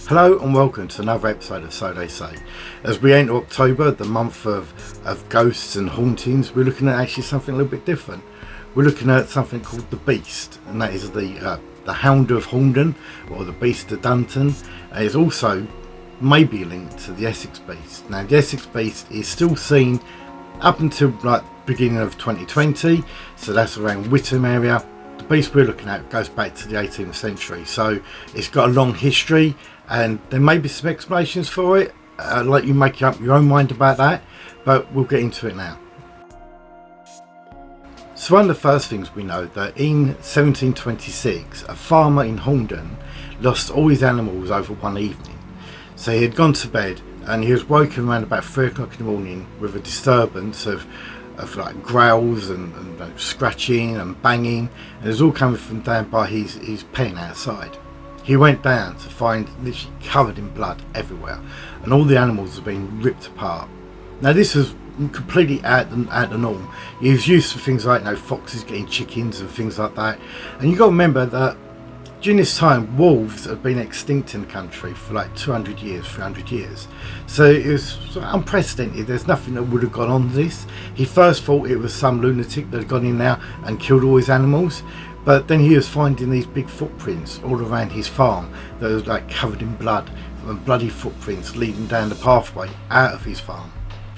Hello and welcome to another episode of So They Say. As we enter October, the month of ghosts and hauntings, we're looking at actually something a little bit different. We're looking at something called the Beast, and that is the Hound of Horndon, or the Beast of Dunton. It's also maybe linked to the Essex Beast. Now the Essex Beast is still seen up until like beginning of 2020, so that's around Witham area. The beast we're looking at goes back to the 18th century, so it's got a long history, and there may be some explanations for it. I'll let you make up your own mind about that, but we'll get into it now. So one of the first things we know that in 1726 a farmer in Horndon lost all his animals over one evening. So he had gone to bed and he was woken around about 3 o'clock in the morning with a disturbance of like growls and scratching and banging, and it was all coming from down by his pen outside. He went down to find literally covered in blood everywhere, and all the animals had been ripped apart. Now this was completely out the norm. He was used to things like foxes getting chickens and things like that, and you got to remember that during this time wolves had been extinct in the country for like 200 years, 300 years. So it was sort of unprecedented. There's nothing that would have gone on this. He first thought it was some lunatic that had gone in there and killed all his animals, but then he was finding these big footprints all around his farm that was like covered in blood, and bloody footprints leading down the pathway out of his farm.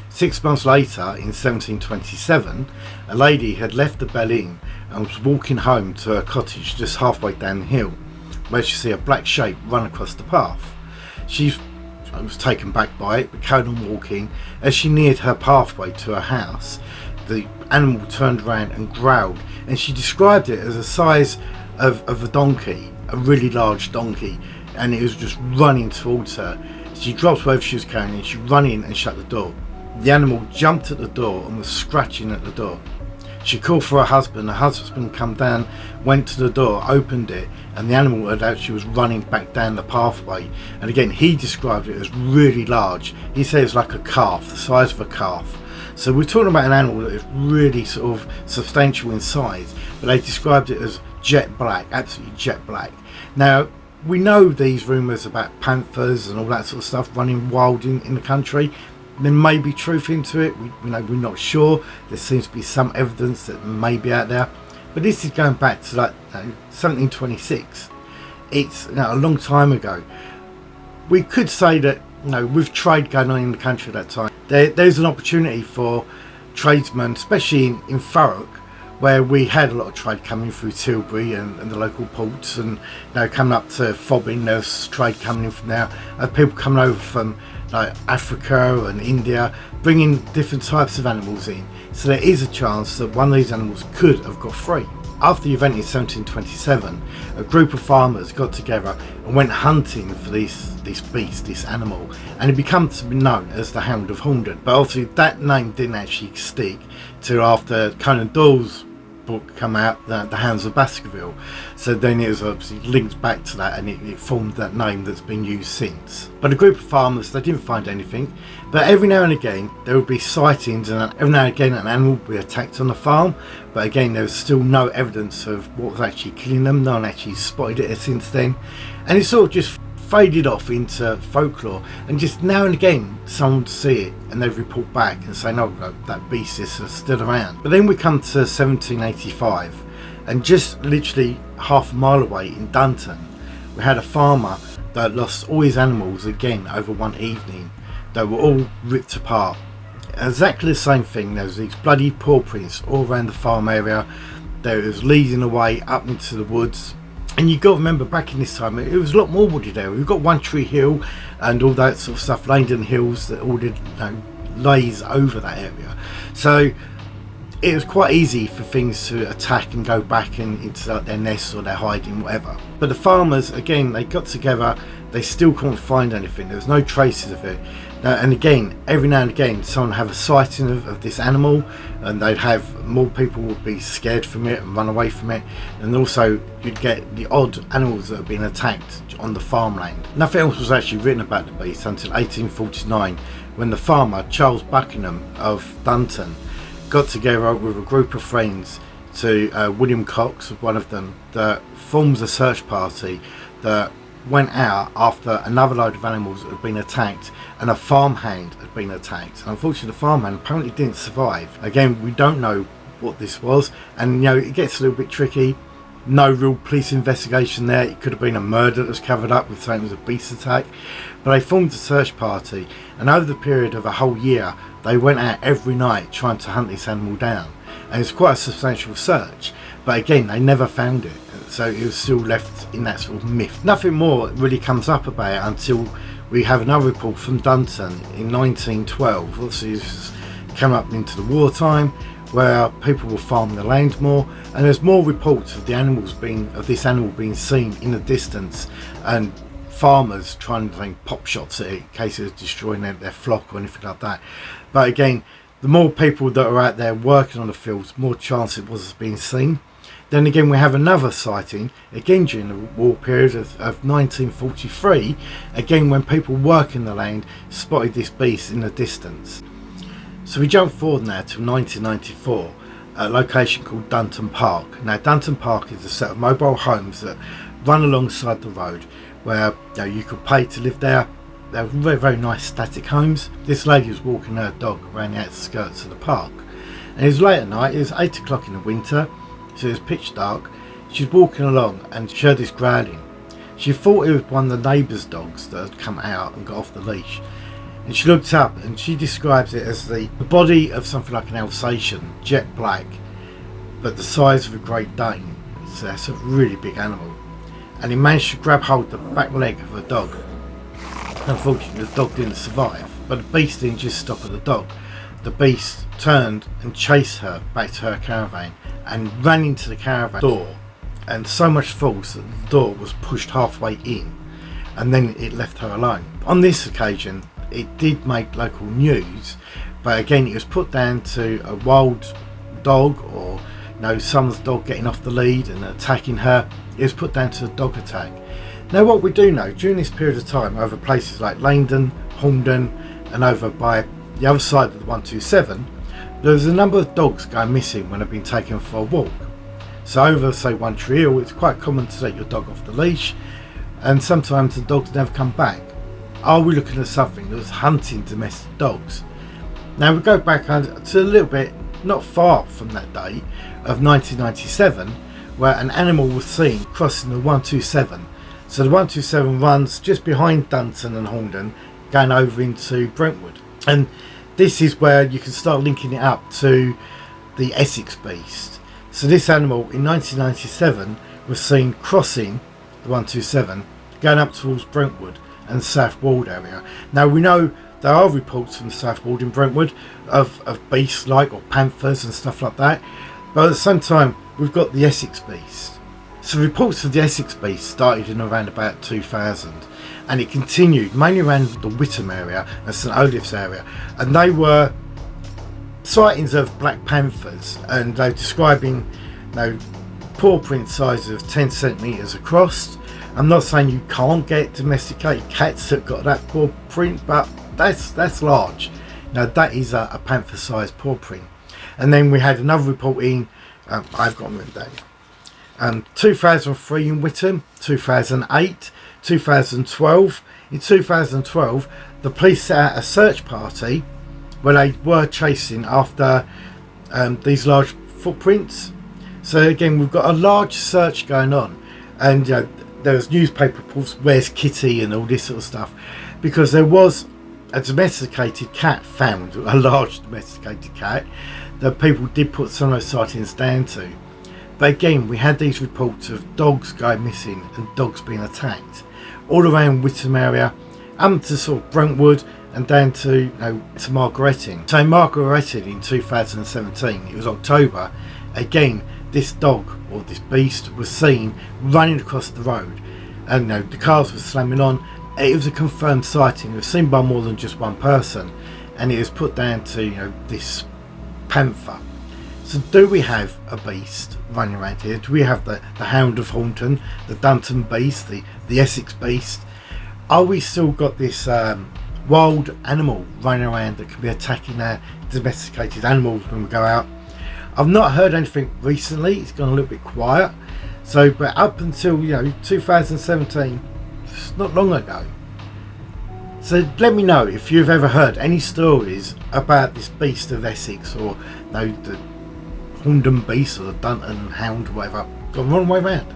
6 months later, in 1727, a lady had left the Bell Inn and was walking home to her cottage just halfway down the hill, where she see a black shape run across the path. She was taken back by it, but carried on walking. As she neared her pathway to her house, the animal turned around and growled, and she described it as the size of a donkey, a really large donkey, and it was just running towards her. She dropped whatever she was carrying and she ran in and shut the door. The animal jumped at the door and was scratching at the door. She called for her husband. Her husband came down, went to the door, opened it, and the animal had actually was running back down the pathway. And again, he described it as really large. He said it's like a calf, the size of a calf. So we're talking about an animal that is really sort of substantial in size, but they described it as jet black, absolutely jet black. Now, we know these rumours about panthers and all that sort of stuff running wild in the country. There may be truth into it. We're not sure. There seems to be some evidence that may be out there, but this is going back to like 1726. It's a long time ago. We could say that with trade going on in the country at that time, there's an opportunity for tradesmen, especially in Thurrock, where we had a lot of trade coming through Tilbury and the local ports, and coming up to Fobbing, there's trade coming in from there. People coming over from like Africa and India, bringing different types of animals in. So there is a chance that one of these animals could have got free. After the event in 1727, a group of farmers got together and went hunting for this beast, this animal, and it became to be known as the Hound of Horndon. But obviously that name didn't actually stick till after Conan Doyle's book come out, the Hounds of Baskerville. So then it was obviously linked back to that, and it formed that name that's been used since. But a group of farmers, they didn't find anything, but every now and again there would be sightings, and every now and again an animal would be attacked on the farm, but again there was still no evidence of what was actually killing them. No one actually spotted it since then, and it sort of just faded off into folklore, and just now and again someone would see it and they'd report back and say, no, that beast is still around. But then we come to 1785, and just literally half a mile away in Dunton, we had a farmer that lost all his animals again over one evening. They were all ripped apart. Exactly the same thing. There was these bloody paw prints all around the farm area. There was leading away up into the woods. And you've got to remember, back in this time, it was a lot more wooded area. We've got One Tree Hill and all that sort of stuff, Langdon Hills, that all did lays over that area. So it was quite easy for things to attack and go back into like their nests or their hiding, whatever. But the farmers, again, they got together. They still couldn't find anything. There was no traces of it. And again, every now and again, someone would have a sighting of this animal, and they'd have more people would be scared from it and run away from it. And also, you'd get the odd animals that have been attacked on the farmland. Nothing else was actually written about the beast until 1849, when the farmer Charles Buckingham of Dunton got together with a group of friends to William Cox, one of them, that forms a search party that went out after another load of animals had been attacked, and a farmhand had been attacked. Unfortunately, the farmhand apparently didn't survive. Again, we don't know what this was, and it gets a little bit tricky. No real police investigation there. It could have been a murder that was covered up with saying it was a beast attack, but they formed a search party, and over the period of a whole year they went out every night trying to hunt this animal down, and it's quite a substantial search, but again they never found it, so it was still left in that sort of myth. Nothing more really comes up about it until we have another report from Dunton in 1912. Obviously this came up into the wartime, where people were farming the land more, and there's more reports of this animal being seen in the distance, and farmers trying to take pop shots at it in case it was destroying their flock or anything like that. But again, the more people that are out there working on the fields, more chance it was being seen. Then again, we have another sighting, again during the war period of 1943, again when people working the land spotted this beast in the distance. So we jump forward now to 1994, a location called Dunton Park. Now Dunton Park is a set of mobile homes that run alongside the road, where you could pay to live there. They're very, very nice static homes. This lady was walking her dog around the outskirts of the park, and it was late at night. It was 8 o'clock in the winter, so it was pitch dark. She was walking along and she heard this growling. She thought it was one of the neighbour's dogs that had come out and got off the leash, and she looked up and she describes it as the body of something like an Alsatian, jet black, but the size of a Great Dane. So that's a really big animal, and he managed to grab hold of the back leg of the dog. Unfortunately, the dog didn't survive, but the beast didn't just stop at the dog. The beast turned and chased her back to her caravan and ran into the caravan door, and so much force that the door was pushed halfway in, and then it left her alone. On this occasion, it did make local news, but again it was put down to a wild dog, or someone's dog getting off the lead and attacking her. It was put down to a dog attack. Now what we do know, during this period of time, over places like Langdon, Horndon, and over by the other side of the 127, there was a number of dogs going missing when they've been taken for a walk. So over, say, One Tree Hill, it's quite common to take your dog off the leash, and sometimes the dogs never come back. Are we looking at something that was hunting domestic dogs? Now we go back to a little bit, not far from that date, of 1997, where an animal was seen crossing the 127. So the 127 runs just behind Dunton and Horndon, going over into Brentwood. And this is where you can start linking it up to the Essex beast. So this animal in 1997 was seen crossing the 127, going up towards Brentwood and the South Wald area. Now we know there are reports from the South Wald in Brentwood of beasts like, or panthers and stuff like that, but at the same time we've got the Essex beast. So reports of the Essex beast started in around about 2000, and it continued mainly around the Witham area and St Olave's area, and they were sightings of black panthers, and they're describing paw print sizes of 10 centimetres across. I'm not saying you can't get domesticated cats that got that paw print, but that's large. That is a panther sized paw print. And then we had another report in, I've got them written down, 2003 in Witham, 2008, 2012. In 2012, the police set out a search party where they were chasing after these large footprints. So again, we've got a large search going on, and there's newspaper reports, where's Kitty and all this sort of stuff, because there was a domesticated cat found, a large domesticated cat, that people did put some of those sightings down to. But again, we had these reports of dogs going missing and dogs being attacked all around Witham area, up to sort of Brentwood and down to to Margaretting. So Margaretting in 2017, it was October, again this dog, or this beast, was seen running across the road, and the cars were slamming on. It was a confirmed sighting. It was seen by more than just one person, and it was put down to this panther. So do we have a beast running around here? Do we have the Hound of Horndon, the Dunton beast, the Essex beast? Are we still got this wild animal running around that can be attacking our domesticated animals when we go out? I've not heard anything recently. It's gone a little bit quiet. So, but up until 2017, books not long ago. So let me know if you've ever heard any stories about this Beast of Essex, or the Horndon Beast, or the Dunton Hound, or whatever. Gone wrong way round.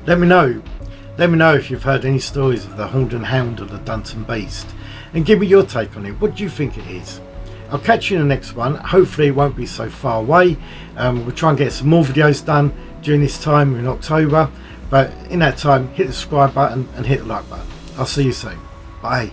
Let me know if you've heard any stories of the Horndon Hound or the Dunton Beast, and give me your take on it. What do you think it is? I'll catch you in the next one. Hopefully it won't be so far away. We'll try and get some more videos done during this time in October, but in that time, hit the subscribe button and hit the like button. I'll see you soon. Bye.